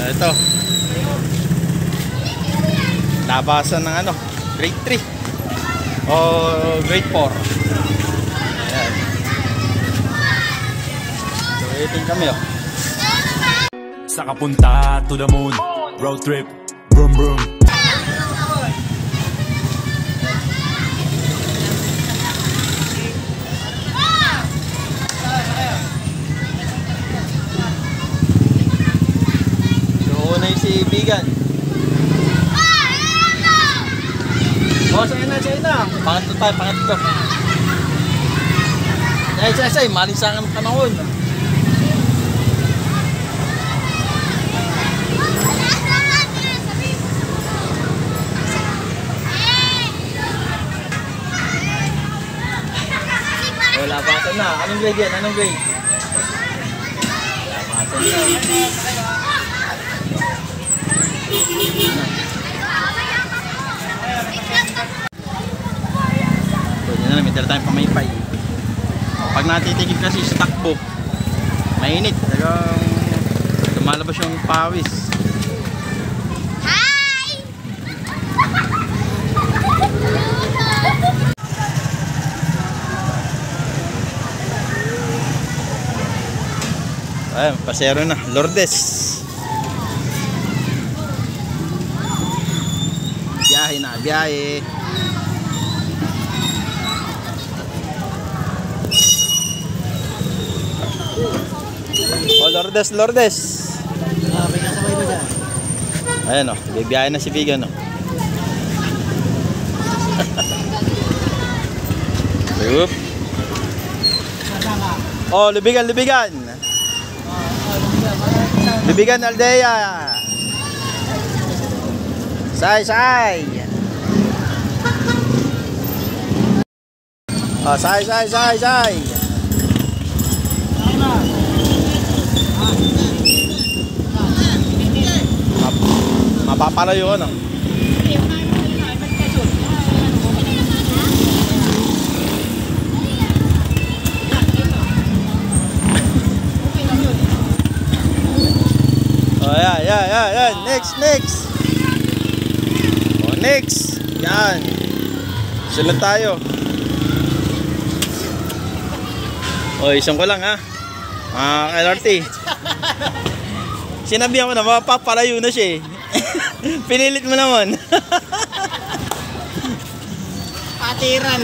Ito. Labasan ng ano, grade 3 o grade 4. Ayan. So, waiting kami oh. Sa kapunta to the moon, road trip, brum brum. So, una yung si Bigan. Oh, sa'yo na. Pangatlo tayo, pangatlo. Ay, malinsangan ng panahon. Oh, labasan na. Anong grade yan? Anong grade? Labasan na. May dala tayong pamaypay. Pag natitigil kasi sa takbo, mainit. Talagang lumalabas yung pawis. Hi! Ayan, pasero na. Lourdes. Biyahe na, biyahe. Oh, Lourdes. Ayan o, bibiyahe na si Bigan o. Yup. Oh, Lubigan. Lubigan Aldea. Say. Oh, say. Mapapalayo ano. Oh, yeah. Next. Oh, next. Yan. Sunod tayo. Oh, isang ko lang ha. LRT. Sinabihan mo na, mapapalayo na siya eh. Pinilit mo naman. Patiran.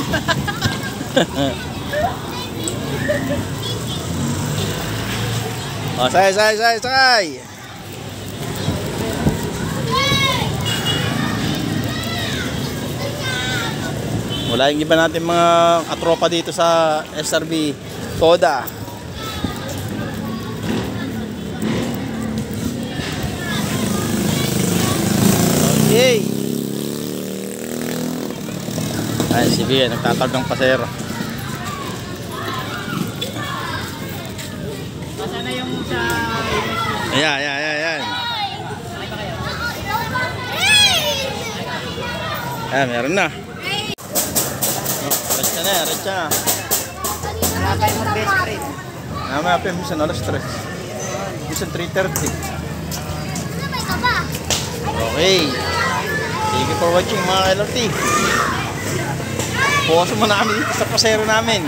Oh, sakay. Wala yung iba natin mga katropa dito sa SRB Toda. Okay. Ay, si Bian, nagtatawag ng pasero. Sana yung sa... Ayan. Ayan, meron na. Rest na. Wala tayong mag-best friend. Mamaya pa yung bisan, alas 3. Bisan 3:30. Okay. Thank you for watching mga LRT. Puwasan mo na kami dito sa pasero namin.